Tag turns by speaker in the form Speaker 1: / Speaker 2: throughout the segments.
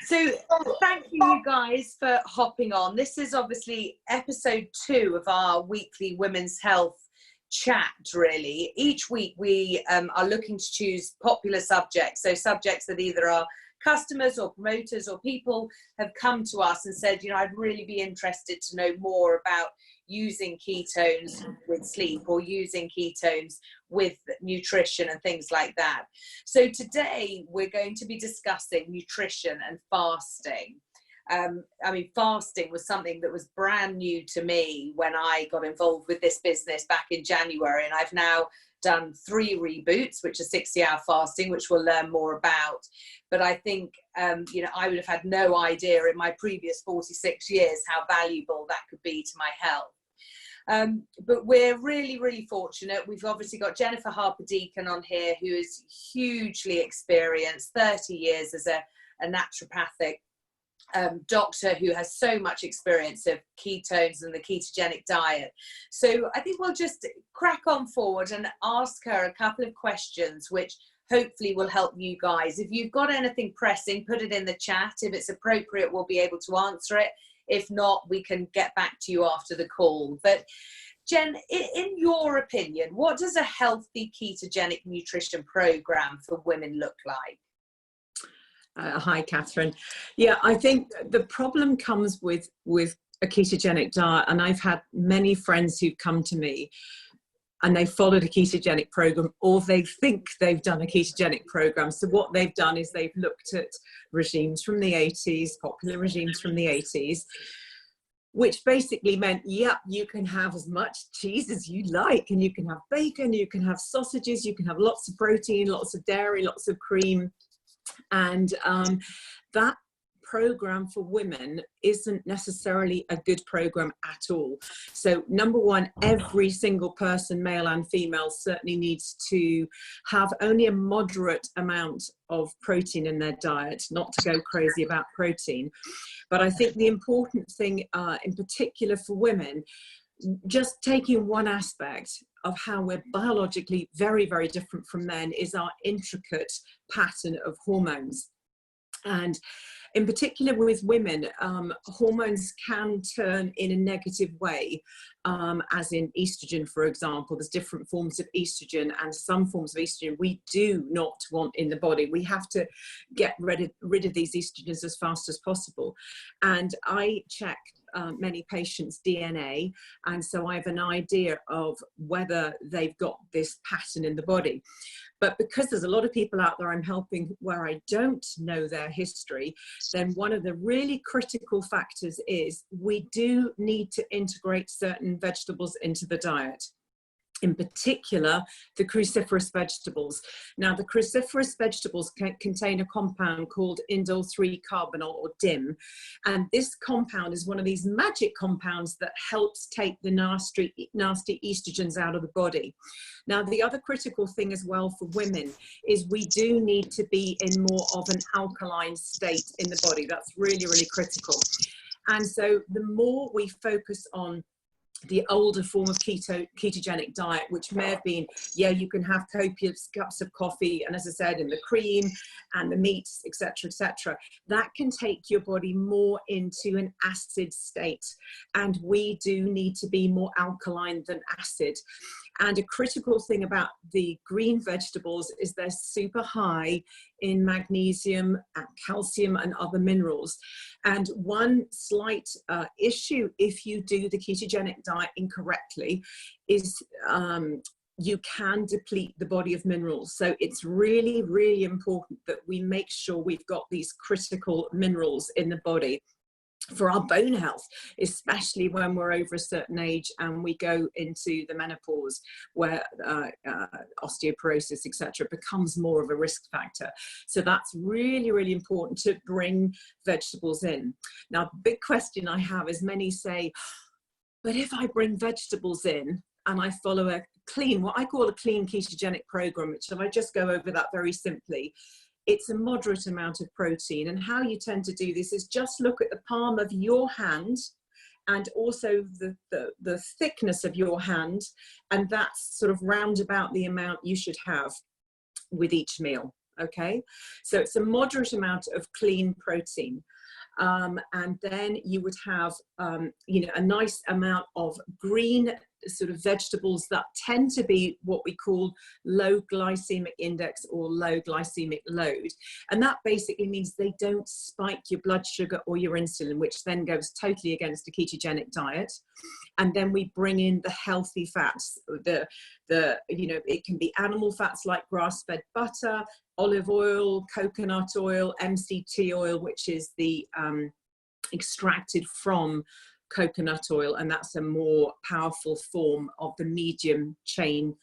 Speaker 1: So thank you guys for hopping on. This is obviously episode 2 of our weekly women's health chat, really. Each week we are looking to choose popular subjects, so subjects that either our customers or promoters or people have come to us and said, you know, I'd really be interested to know more about using ketones with sleep or using ketones with nutrition and things like that. So today we're going to be discussing nutrition and fasting. I mean, fasting was something that was brand new to me when I got involved with this business back in January, and I've now done 3 reboots, which are 60-hour fasting, which we'll learn more about. But I think, you know, I would have had no idea in my previous 46 years how valuable that could be to my health. But we're really, really fortunate. We've obviously got Jennifer Harper Deacon on here, who is hugely experienced, 30 years as a naturopathic doctor who has so much experience of ketones and the ketogenic diet. So I think we'll just crack on forward and ask her a couple of questions which hopefully will help you guys. If you've got anything pressing, put it in the chat. If it's appropriate, we'll be able to answer it. If not, we can get back to you after the call. But Jen, in your opinion, what does a healthy ketogenic nutrition program for women look like?
Speaker 2: Hi, Catherine. Yeah, I think the problem comes with a ketogenic diet, and I've had many friends who've come to me and they followed a ketogenic program, or they think they've done a ketogenic program. So what they've done is they've looked at regimes from the 80s, popular regimes from the 80s, which basically meant, yeah, you can have as much cheese as you like, and you can have bacon, you can have sausages, you can have lots of protein, lots of dairy, lots of cream. And that program for women isn't necessarily a good program at all. So number one, every single person, male and female, certainly needs to have only a moderate amount of protein in their diet, not to go crazy about protein. But I think the important thing in particular for women, just taking one aspect of how we're biologically very, very different from men, is our intricate pattern of hormones. And in particular with women, hormones can turn in a negative way, as in estrogen, for example. There's different forms of estrogen, and some forms of estrogen we do not want in the body. We have to get rid of these estrogens as fast as possible. And I check many patients' DNA, and so I have an idea of whether they've got this pattern in the body. But because there's a lot of people out there I'm helping where I don't know their history, then one of the really critical factors is we do need to integrate certain vegetables into the diet. In particular, the cruciferous vegetables. Now, the cruciferous vegetables contain a compound called indole-3-carbinol, or DIM, and this compound is one of these magic compounds that helps take the nasty estrogens out of the body. Now, the other critical thing as well for women is we do need to be in more of an alkaline state in the body. That's really, really critical. And so the more we focus on the older form of ketogenic diet, which may have been, yeah, you can have copious cups of coffee, and as I said, and the cream and the meats, etc., etc., that can take your body more into an acid state, and we do need to be more alkaline than acid. And a critical thing about the green vegetables is they're super high in magnesium and calcium and other minerals. And one slight issue if you do the ketogenic diet incorrectly is you can deplete the body of minerals. So it's really, really important that we make sure we've got these critical minerals in the body for our bone health, especially when we're over a certain age and we go into the menopause, where osteoporosis, etc., becomes more of a risk factor. So that's really, really important to bring vegetables in. Now, the big question I have is, many say, but if I bring vegetables in and I follow a clean, what I call a clean ketogenic program, which, if I just go over that very simply, it's a moderate amount of protein. And how you tend to do this is just look at the palm of your hand and also the thickness of your hand, and that's sort of round about the amount you should have with each meal. okay? So it's a moderate amount of clean protein. And then you would have, you know, a nice amount of green sort of vegetables that tend to be what we call low glycemic index or low glycemic load. And that basically means they don't spike your blood sugar or your insulin, which then goes totally against a ketogenic diet. And then we bring in the healthy fats, you know, it can be animal fats like grass-fed butter, olive oil, coconut oil, MCT oil, which is the extracted from coconut oil, and that's a more powerful form of the medium chain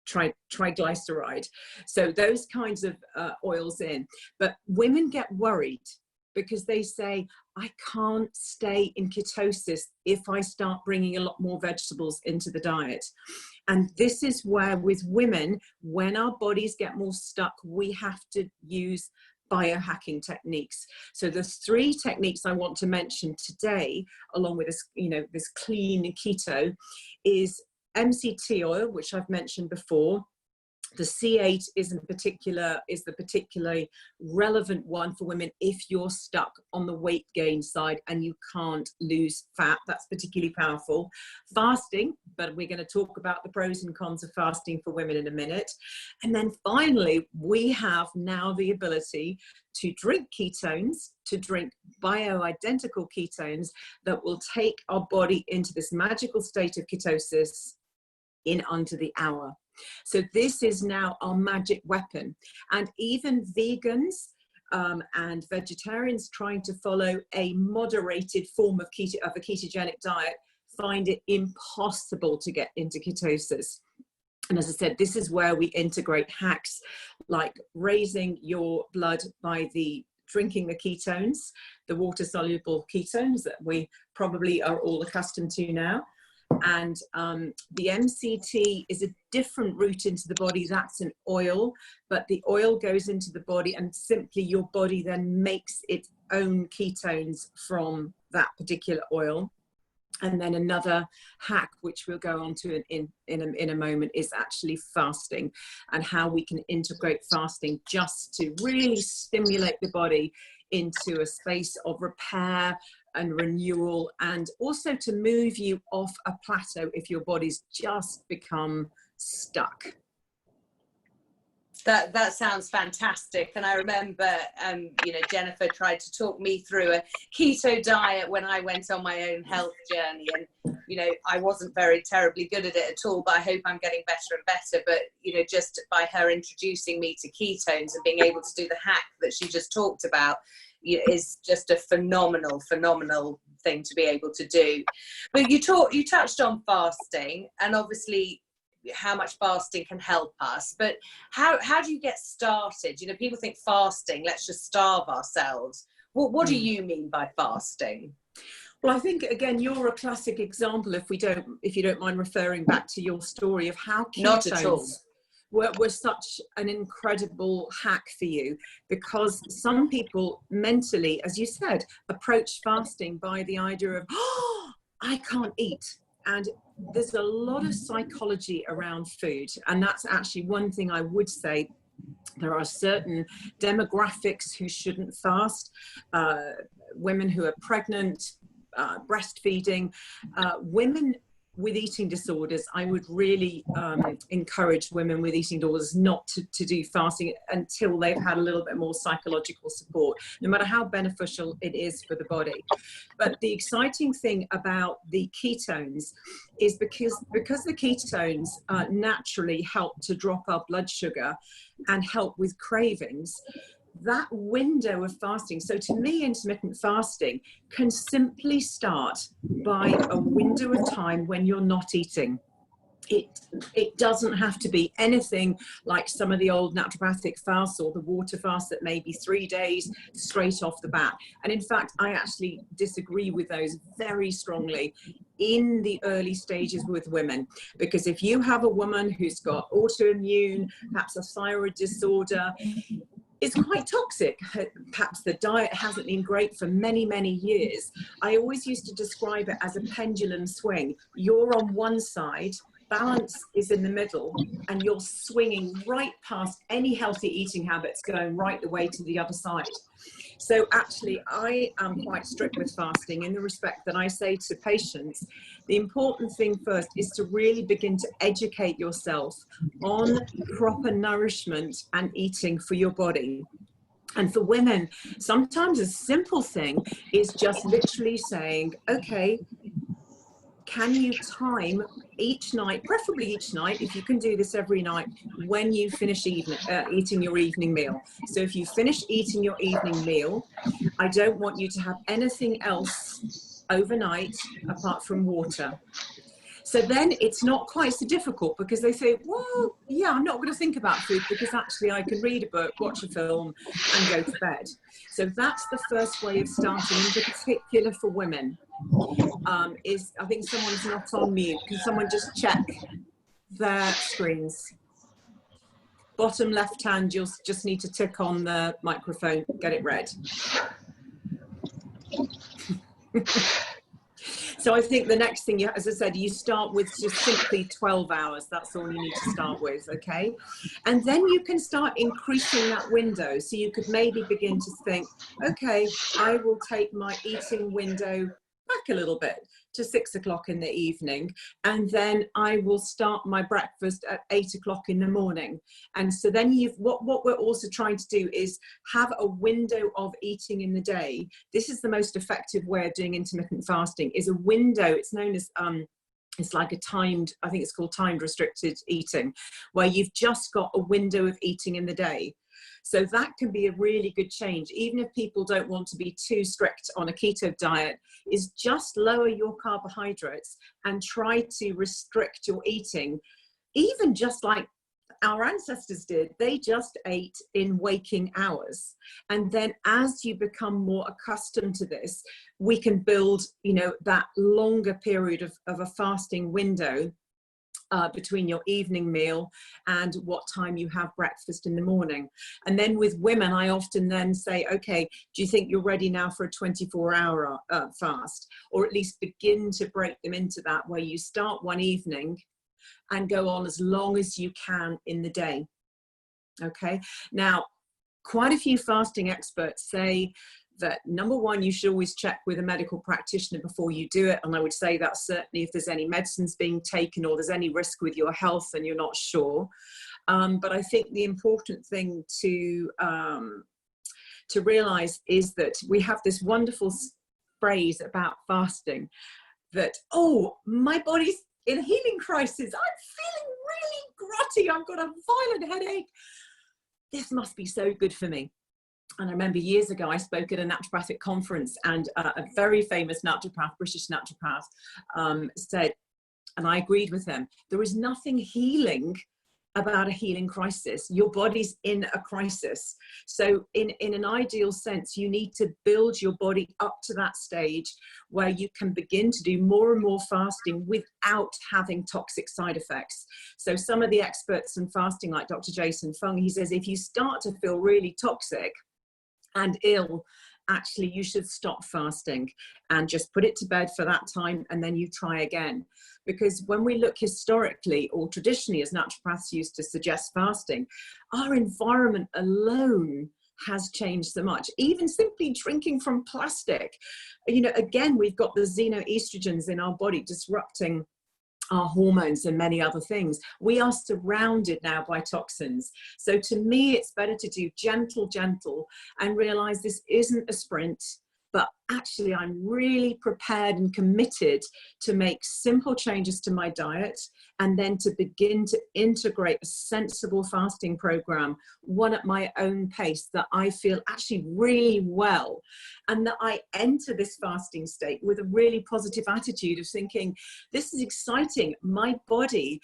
Speaker 2: triglyceride. So those kinds of oils in. But women get worried because they say, I can't stay in ketosis if I start bringing a lot more vegetables into the diet. And this is where with women, when our bodies get more stuck, we have to use biohacking techniques. So there's 3 techniques I want to mention today, along with this, you know, this clean keto, is MCT oil, which I've mentioned before. The C8 is the particularly relevant one for women if you're stuck on the weight gain side and you can't lose fat. That's particularly powerful. Fasting, but we're going to talk about the pros and cons of fasting for women in a minute. And then finally, we have now the ability to drink ketones, to drink bioidentical ketones that will take our body into this magical state of ketosis in under the hour. So this is now our magic weapon. And even vegans and vegetarians trying to follow a moderated form of a ketogenic diet find it impossible to get into ketosis. And as I said, this is where we integrate hacks like raising your blood by drinking the ketones, the water-soluble ketones that we probably are all accustomed to now. And the MCT is a different route into the body. That's an oil, but the oil goes into the body and simply your body then makes its own ketones from that particular oil. And then another hack, which we'll go on to in a moment, is actually fasting and how we can integrate fasting just to really stimulate the body into a space of repair and renewal, and also to move you off a plateau if your body's just become stuck.
Speaker 1: That sounds fantastic. And I remember, you know, Jennifer tried to talk me through a keto diet when I went on my own health journey. And, you know, I wasn't very terribly good at it at all, but I hope I'm getting better and better. But, you know, just by her introducing me to ketones and being able to do the hack that she just talked about, is just a phenomenal thing to be able to do. But you touched on fasting, and obviously how much fasting can help us, but how do you get started? You know, people think fasting, let's just starve ourselves. What do you mean by fasting?
Speaker 2: Well, I think again you're a classic example, if you don't mind referring back to your story of how ketones were such an incredible hack for you, because some people mentally, as you said, approach fasting by the idea of, oh, I can't eat. And there's a lot of psychology around food. And that's actually one thing I would say. There are certain demographics who shouldn't fast, women who are pregnant, breastfeeding, women with eating disorders. I would really encourage women with eating disorders not to do fasting until they've had a little bit more psychological support, no matter how beneficial it is for the body. But the exciting thing about the ketones is because the ketones naturally help to drop our blood sugar and help with cravings, that window of fasting. So to me, intermittent fasting can simply start by a window of time when you're not eating. It doesn't have to be anything like some of the old naturopathic fasts or the water fast that may be 3 days straight off the bat. And in fact, I actually disagree with those very strongly in the early stages with women, because if you have a woman who's got autoimmune, perhaps a thyroid disorder, it's quite toxic. Perhaps the diet hasn't been great for many, many years. I always used to describe it as a pendulum swing. You're on one side balance is in the middle, and you're swinging right past any healthy eating habits, going right the way to the other side. So actually, I am quite strict with fasting in the respect that I say to patients, the important thing first is to really begin to educate yourself on proper nourishment and eating for your body. And for women, sometimes a simple thing is just literally saying, okay, can you time each night, preferably each night, if you can do this every night, when you finish eating your evening meal. So if you finish eating your evening meal, I don't want you to have anything else overnight apart from water. So then it's not quite so difficult, because they say, well, yeah, I'm not going to think about food because actually I can read a book, watch a film and go to bed. So that's the first way of starting, in particular for women. Is, I think someone's not on mute. Can someone just check their screens? Bottom left hand, you'll just need to tick on the microphone, get it red. So I think the next thing, as I said, you start with just simply 12 hours. That's all you need to start with, okay? And then you can start increasing that window. So you could maybe begin to think, okay, I will take my eating window back a little bit to 6 o'clock in the evening, and then I will start my breakfast at 8 o'clock in the morning. And so then what we're also trying to do is have a window of eating in the day. This is the most effective way of doing intermittent fasting, is a window. It's known as it's like a timed, I think it's called timed restricted eating, where you've just got a window of eating in the day. So that can be a really good change, even if people don't want to be too strict on a keto diet, is just lower your carbohydrates and try to restrict your eating, even just like our ancestors did. They just ate in waking hours. And then as you become more accustomed to this, we can build, you know, that longer period of a fasting window between your evening meal and what time you have breakfast in the morning. And then with women, I often then say, okay, do you think you're ready now for a 24-hour fast? Or at least begin to break them into that, where you start one evening and go on as long as you can in the day. Okay, now quite a few fasting experts say that, number one, you should always check with a medical practitioner before you do it. And I would say that certainly if there's any medicines being taken or there's any risk with your health and you're not sure. But I think the important thing to realize is that we have this wonderful phrase about fasting that, oh, my body's in a healing crisis. I'm feeling really grotty. I've got a violent headache. This must be so good for me. And I remember years ago, I spoke at a naturopathic conference, and a very famous naturopath, British naturopath, said, and I agreed with him, there is nothing healing about a healing crisis. Your body's in a crisis. So in an ideal sense, you need to build your body up to that stage where you can begin to do more and more fasting without having toxic side effects. So some of the experts in fasting, like Dr. Jason Fung, he says, if you start to feel really toxic and ill, actually you should stop fasting and just put it to bed for that time, and then you try again. Because when we look historically or traditionally, as naturopaths used to suggest fasting, our environment alone has changed so much. Even simply drinking from plastic, you know, again, we've got the xenoestrogens in our body disrupting our hormones and many other things. We are surrounded now by toxins. So to me, it's better to do gentle and realize this isn't a sprint, but actually I'm really prepared and committed to make simple changes to my diet, and then to begin to integrate a sensible fasting program, one at my own pace, that I feel actually really well, and that I enter this fasting state with a really positive attitude of thinking, this is exciting. My body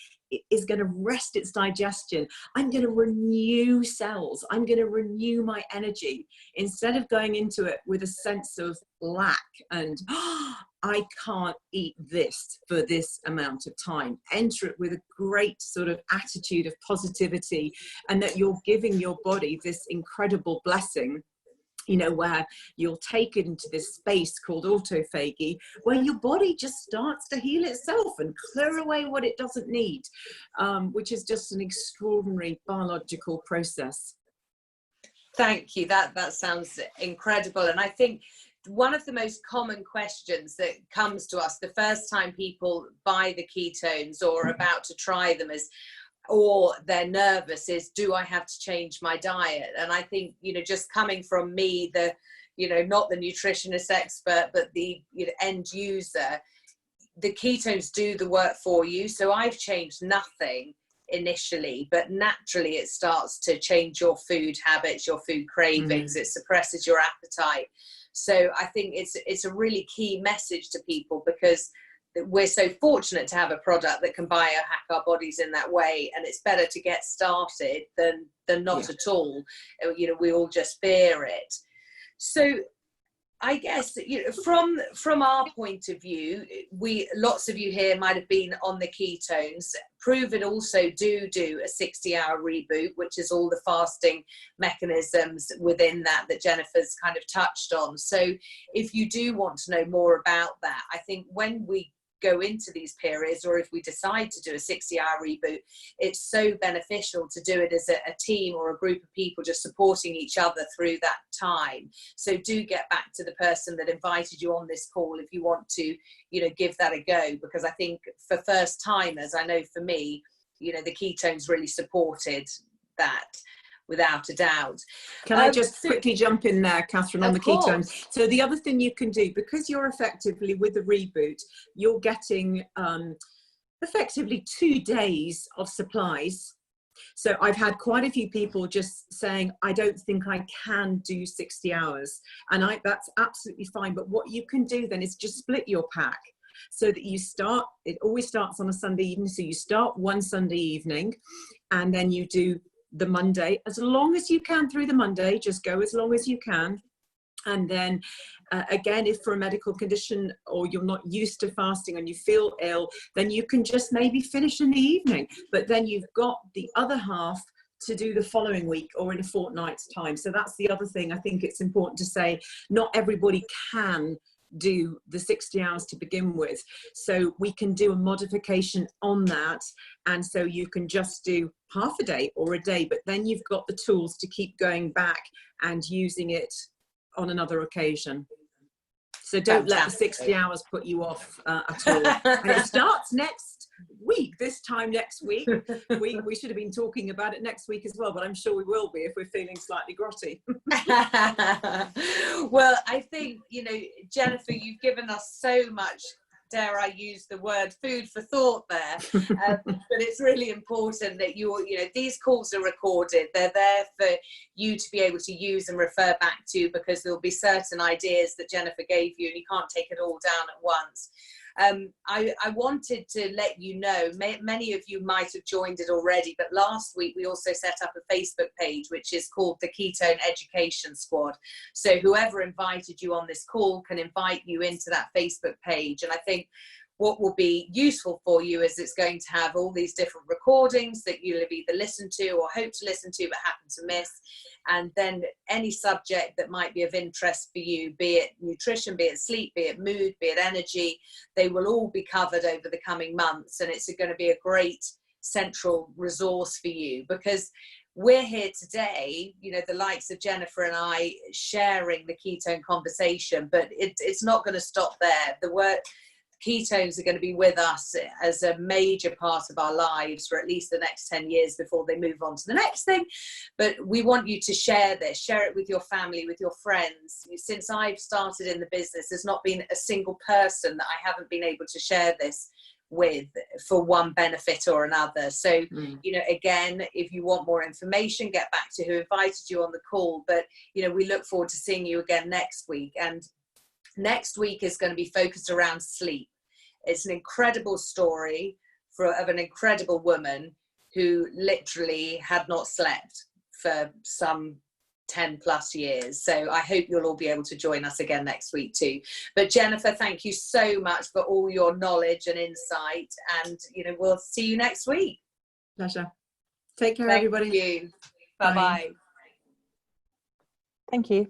Speaker 2: is going to rest its digestion. I'm going to renew cells. I'm going to renew my energy, instead of going into it with a sense of lack and, oh, I can't eat this for this amount of time. Enter it with a great sort of attitude of positivity, and that you're giving your body this incredible blessing, you know, where you'll take it into this space called autophagy, where your body just starts to heal itself and clear away what it doesn't need, which is just an extraordinary biological process.
Speaker 1: Thank you. That sounds incredible. And I think one of the most common questions that comes to us the first time people buy the ketones or are about to try them is, or they're nervous, is, do I have to change my diet? And I think, you know, just coming from me, the, you know, not the nutritionist expert, but the, you know, end user, the ketones do the work for you. So I've changed nothing initially, but naturally it starts to change your food habits, your food cravings, it suppresses your appetite. So I think it's a really key message to people, because we're so fortunate to have a product that can biohack our bodies in that way, and it's better to get started than not at all. You know, we all just fear it. So I guess, you know, from our point of view, lots of you here might have been on the ketones. Proven also do a 60-hour reboot, which is all the fasting mechanisms within that Jennifer's kind of touched on. So if you do want to know more about that, I think when we go into these periods, or if we decide to do a 60-hour reboot, it's so beneficial to do it as a team or a group of people just supporting each other through that time. So do get back to the person that invited you on this call if you want to, you know, give that a go, because I think for first timers, I know for me, you know, the ketones really supported that, without a doubt.
Speaker 2: Can I just quickly jump in there, Catherine, on the ketones? So the other thing you can do, because you're effectively with the reboot, you're getting effectively 2 days of supplies. So I've had quite a few people just saying, I don't think I can do 60 hours. And that's absolutely fine. But what you can do then is just split your pack, so that you start, it always starts on a Sunday evening. So you start one Sunday evening, and then you do the Monday, as long as you can through the Monday, just go as long as you can. And then again, if for a medical condition or you're not used to fasting and you feel ill, then you can just maybe finish in the evening, but then you've got the other half to do the following week or in a fortnight's time. So that's the other thing I think it's important to say. Not everybody can do the 60 hours to begin with, so we can do a modification on that, and so you can just do half a day or a day, but then you've got the tools to keep going back and using it on another occasion. So don't let the 60 hours put you off at all. And it starts next week, this time next week. We should have been talking about it next week as well, but I'm sure we will be if we're feeling slightly grotty.
Speaker 1: Well, I think, you know, Jennifer, you've given us so much, dare I use the word, food for thought there. But it's really important that you know, these calls are recorded. They're there for you to be able to use and refer back to, because there'll be certain ideas that Jennifer gave you and you can't take it all down at once. I wanted to let you know, many of you might have joined it already, but last week we also set up a Facebook page which is called the Ketone Education Squad. So whoever invited you on this call can invite you into that Facebook page. And I think what will be useful for you is it's going to have all these different recordings that you'll have either listened to or hope to listen to but happen to miss. And then any subject that might be of interest for you, be it nutrition, be it sleep, be it mood, be it energy, they will all be covered over the coming months. And it's going to be a great central resource for you, because we're here today, you know, the likes of Jennifer and I sharing the ketone conversation, but it's not going to stop there. The work, ketones are going to be with us as a major part of our lives for at least the next 10 years before they move on to the next thing. But we want you to share this, share it with your family, with your friends. Since I've started in the business, there's not been a single person that I haven't been able to share this with for one benefit or another. So, you know, again, if you want more information, get back to who invited you on the call. But, you know, we look forward to seeing you again next week. And next week is going to be focused around sleep. It's an incredible story of an incredible woman who literally had not slept for some 10 plus years. So I hope you'll all be able to join us again next week too. But Jennifer, thank you so much for all your knowledge and insight. And, you know, we'll see you next week.
Speaker 2: Pleasure. Take care, everybody.
Speaker 1: Thank you. Bye-bye.
Speaker 3: Thank you.